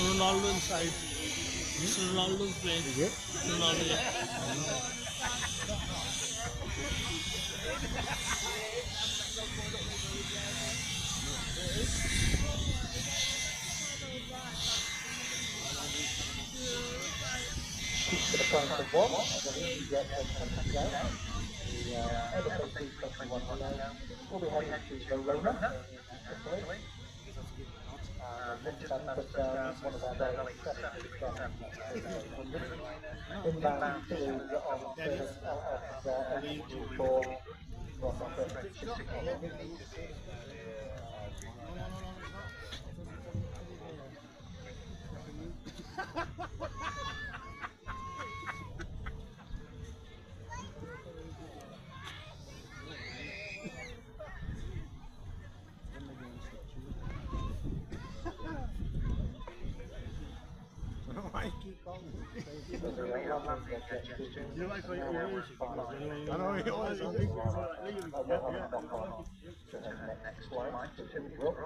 Ronaldo inside. It's Ronaldo's plane. Is it? Ronaldo, yeah. For the price of one, and then you get them coming down. The Airbus A321NEO will be heading to Verona in Italy. This time put down one of our Boeing 737-800 inbound to Toulouse on service LS 824 from French Chicago. I keep on. You like how you always I know he always I think next flight to Innsbruck,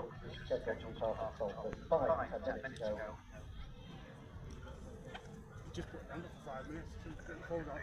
scheduled to start at 12:35, 10 minutes ago. just put it under for 5 minutes to hold out.